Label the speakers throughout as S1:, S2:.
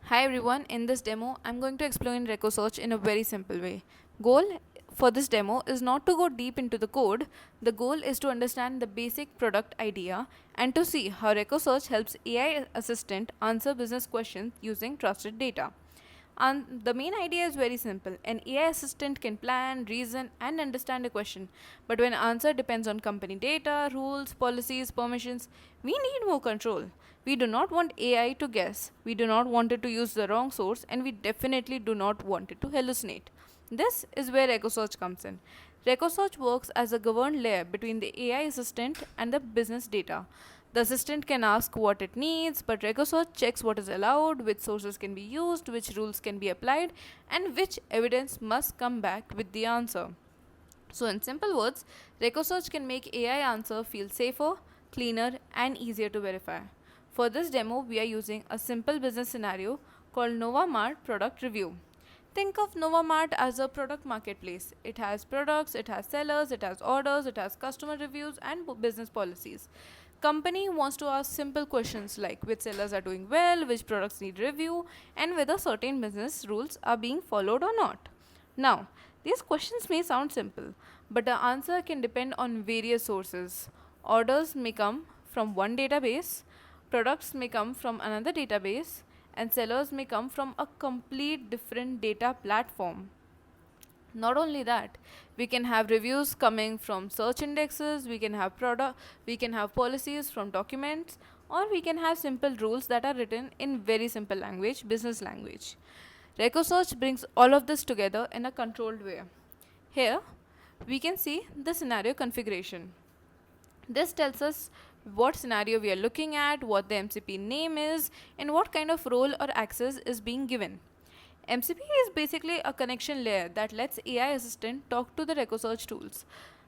S1: Hi everyone, in this demo I'm going to explain RecoSearch in a very simple way. Goal for this demo is not to go deep into the code. The goal is to understand the basic product idea and to see how RecoSearch helps AI assistant answer business questions using trusted data. And the main idea is very simple. An AI assistant can plan, reason, and understand a question. But when answer depends on company data, rules, policies, permissions, we need more control. We do not want AI to guess. We do not want it to use the wrong source, and we definitely do not want it to hallucinate. This is where RecoSearch comes in. RecoSearch works as a governed layer between the AI assistant and the business data. The assistant can ask what it needs, but RecoSearch checks what is allowed, which sources can be used, which rules can be applied, and which evidence must come back with the answer. So, in simple words, RecoSearch can make AI answer feel safer, cleaner, and easier to verify. For this demo, we are using a simple business scenario called NovaMart Product Review. Think of NovaMart as a product marketplace. It has products, it has sellers, it has orders, it has customer reviews and business policies. Company wants to ask simple questions like which sellers are doing well, which products need review, and whether certain business rules are being followed or not. Now, these questions may sound simple, but the answer can depend on various sources. Orders may come from one database, products may come from another database, and sellers may come from a complete different data platform. Not only that, we can have reviews coming from search indexes, we can have policies from documents, or we can have simple rules that are written in very simple language, business language. RecoSearch brings all of this together in a controlled way. Here, we can see the scenario configuration. This tells us what scenario we are looking at, what the MCP name is, and what kind of role or access is being given. MCP is basically a connection layer that lets AI assistant talk to the RecoSearch tools.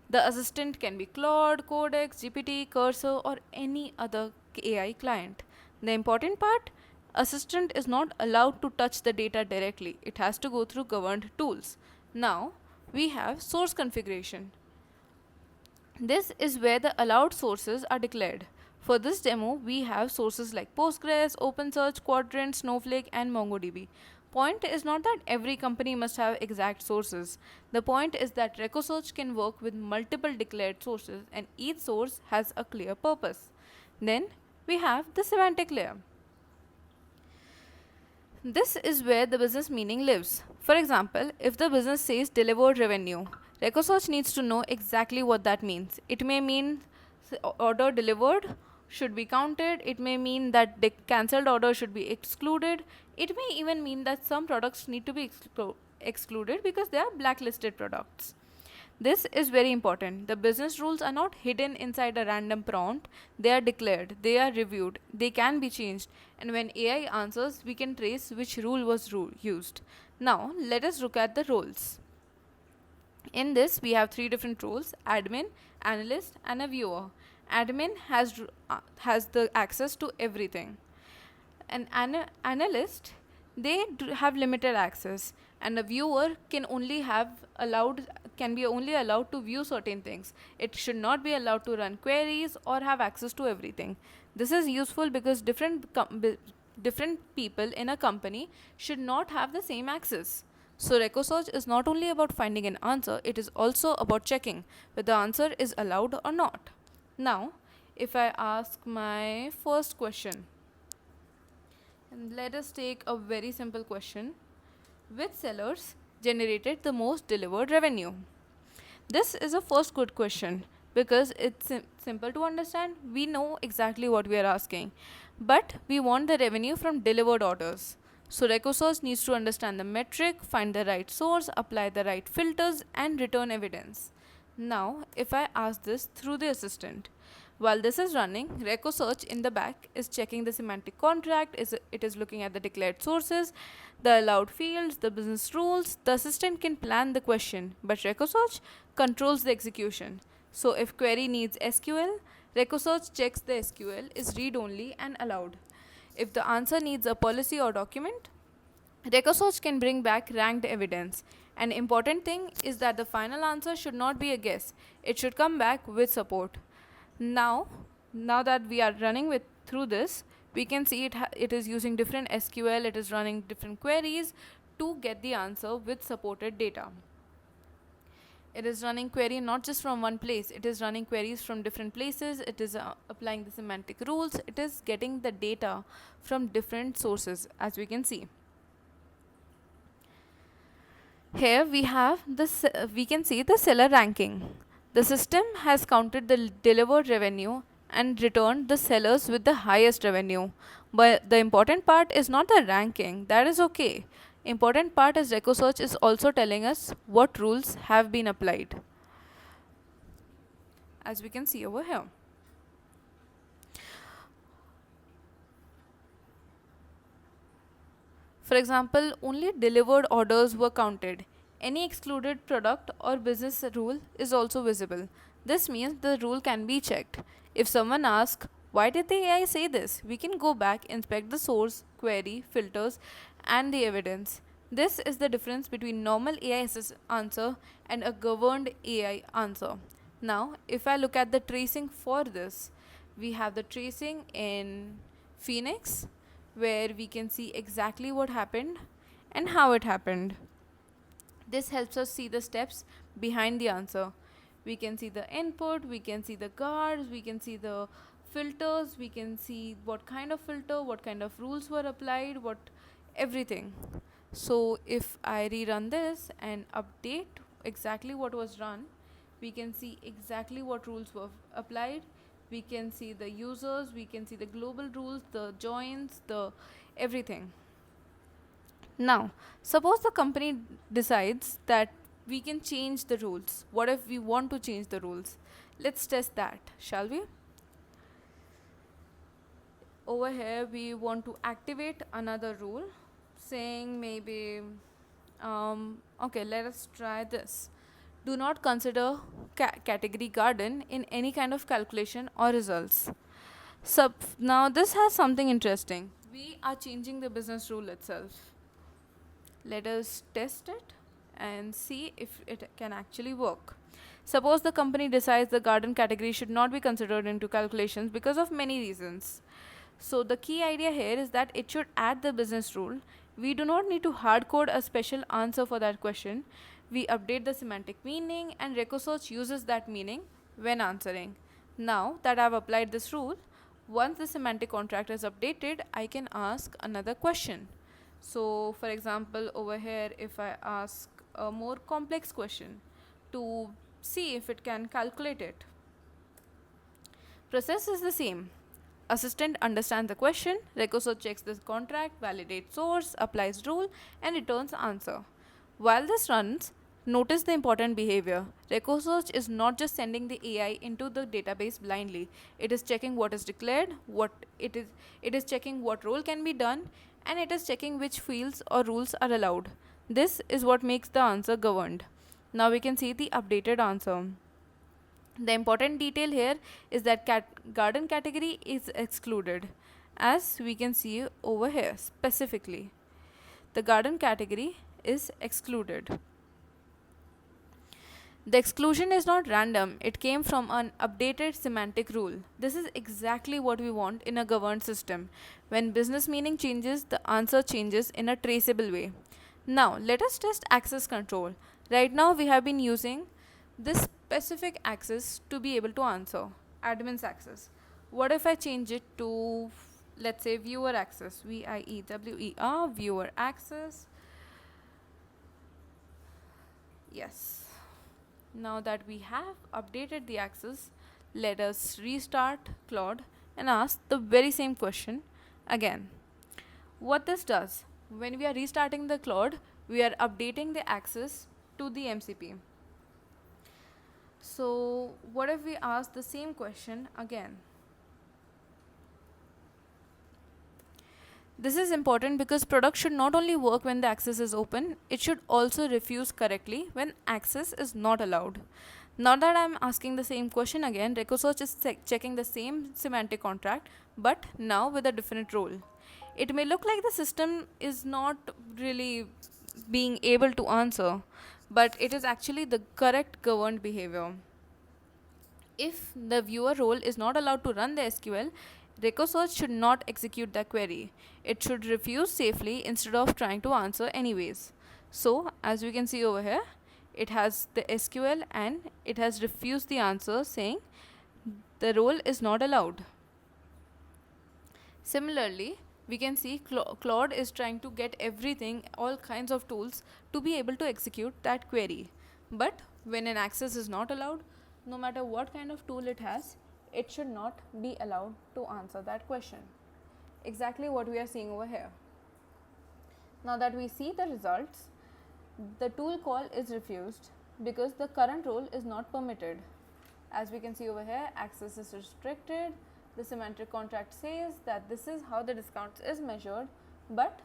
S1: The assistant can be Claude, Codex, GPT, Cursor, or any other AI client. The important part, assistant is not allowed to touch the data directly. It has to go through governed tools. Now, we have source configuration. This is where the allowed sources are declared. For this demo, we have sources like Postgres, OpenSearch, Quadrant, Snowflake, and MongoDB. Point is not that every company must have exact sources. The point is that RecoSearch can work with multiple declared sources and each source has a clear purpose. Then we have the semantic layer. This is where the business meaning lives. For example, if the business says delivered revenue, RecoSearch needs to know exactly what that means. It may mean order delivered should be counted, it may mean that the cancelled order should be excluded, it may even mean that some products need to be excluded because they are blacklisted products. This is very important. The business rules are not hidden inside a random prompt. They are declared, they are reviewed, they can be changed, and when AI answers, we can trace which rule was used. Now, let us look at the roles. In this, we have three different roles: admin, analyst, and a viewer. Admin has the access to everything. An analyst, they have limited access, and a viewer can be only allowed to view certain things. It should not be allowed to run queries or have access to everything. This is useful because different people in a company should not have the same access. So RecoSearch is not only about finding an answer, it is also about checking whether the answer is allowed or not. Now, if I ask my first question, and let us take a very simple question. Which sellers generated the most delivered revenue? This is a first good question because it's simple to understand. We know exactly what we are asking, but we want the revenue from delivered orders. So RecoSearch needs to understand the metric, find the right source, apply the right filters, and return evidence. Now, if I ask this through the assistant, while this is running, RecoSearch in the back is checking the semantic contract, it is looking at the declared sources, the allowed fields, the business rules. The assistant can plan the question, but RecoSearch controls the execution. So if query needs SQL, RecoSearch checks the SQL is read-only and allowed. If the answer needs a policy or document, RecoSearch can bring back ranked evidence. An important thing is that the final answer should not be a guess. It should come back with support. Now that we are running through this, We can see it is using different SQL, it is running different queries to get the answer with supported data. It is running query not just from one place, it is running queries from different places, it is applying the semantic rules, it is getting the data from different sources, as we can see. Here we have this, we can see the seller ranking. The system has counted the delivered revenue and returned the sellers with the highest revenue. But the important part is not the ranking, that is okay. Important part is RecoSearch is also telling us what rules have been applied, as we can see over here. For example, only delivered orders were counted. Any excluded product or business rule is also visible. This means the rule can be checked. If someone asks, why did the AI say this? We can go back, inspect the source, query, filters, and the evidence. This is the difference between normal AI answer and a governed AI answer. Now, if I look at the tracing for this, we have the tracing in Phoenix, where we can see exactly what happened and how it happened. This helps us see the steps behind the answer. We can see the input, we can see the guards, we can see the filters, we can see what kind of filter, what kind of rules were applied, what everything. So if I rerun this and update exactly what was run, we can see exactly what rules were applied. We can see the users, we can see the global rules, the joins, the everything. Now, suppose the company decides that we can change the rules. What if we want to change the rules? Let's test that, shall we? Over here, we want to activate another rule, saying maybe, okay, let us try this. Do not consider category garden in any kind of calculation or results. Now, this has something interesting. We are changing the business rule itself. Let us test it and see if it can actually work. Suppose the company decides the garden category should not be considered into calculations because of many reasons. So the key idea here is that it should add the business rule. We do not need to hard code a special answer for that question. We update the semantic meaning and RecoSearch uses that meaning when answering. Now that I've applied this rule, once the semantic contract is updated, I can ask another question. So for example, over here, if I ask a more complex question to see if it can calculate it, process is the same. Assistant understands the question, RecoSearch checks the contract, validates source, applies rule, and returns answer. While this runs, notice the important behavior. RecoSearch is not just sending the AI into the database blindly. It is checking what is declared, it is checking what role can be done, and it is checking which fields or rules are allowed. This is what makes the answer governed. Now we can see the updated answer. The important detail here is that garden category is excluded, as we can see over here specifically. The garden category is excluded. The exclusion is not random, it came from an updated semantic rule. This is exactly what we want in a governed system. When business meaning changes, the answer changes in a traceable way. Now, let us test access control. Right now, we have been using this specific access to be able to answer, admin's access. What if I change it to, let's say, viewer access, VIEWER, viewer access. Yes. Now that we have updated the access, let us restart Claude and ask the very same question again. What this does, when we are restarting the Claude, we are updating the access to the MCP. So what if we ask the same question again? This is important because product should not only work when the access is open, it should also refuse correctly when access is not allowed. Now that I'm asking the same question again, RecoSearch is checking the same semantic contract, but now with a different role. It may look like the system is not really being able to answer, but it is actually the correct governed behavior. If the viewer role is not allowed to run the SQL, RecoSearch should not execute the query. It should refuse safely instead of trying to answer anyways. So, as we can see over here, it has the SQL and it has refused the answer saying the role is not allowed. Similarly, we can see Claude is trying to get everything, all kinds of tools to be able to execute that query. But when an access is not allowed, no matter what kind of tool it has, it should not be allowed to answer that question. Exactly what we are seeing over here. Now that we see the results, the tool call is refused because the current role is not permitted. As we can see over here, access is restricted. The semantic contract says that this is how the discount is measured, but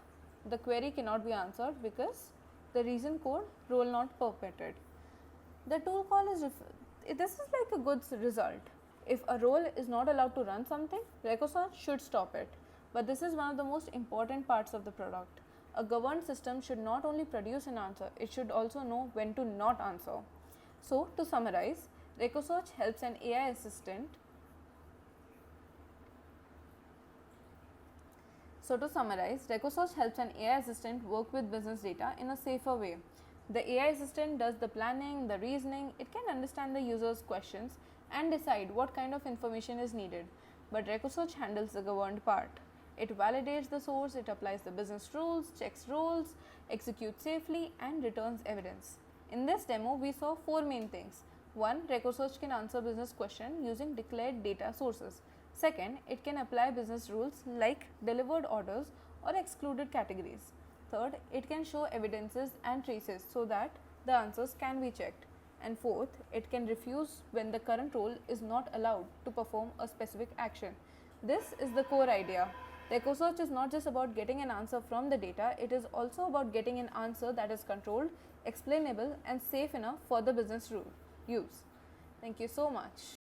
S1: the query cannot be answered because the reason code role not permitted. The tool call is this is like a good result. If a role is not allowed to run something, RecoSearch should stop it. But this is one of the most important parts of the product. A governed system should not only produce an answer, it should also know when to not answer. So, to summarize, RecoSearch helps an AI assistant. RecoSearch helps an AI assistant work with business data in a safer way. The AI assistant does the planning, the reasoning, it can understand the user's questions and decide what kind of information is needed. But RecoSearch handles the governed part. It validates the source, it applies the business rules, checks roles, executes safely, and returns evidence. In this demo, we saw 4 main things. 1. RecoSearch can answer business questions using declared data sources. Second, it can apply business rules like delivered orders or excluded categories. Third, it can show evidences and traces so that the answers can be checked. And fourth, it can refuse when the current role is not allowed to perform a specific action. This is the core idea. RecoSearch is not just about getting an answer from the data, it is also about getting an answer that is controlled, explainable, and safe enough for the business use. Thank you so much.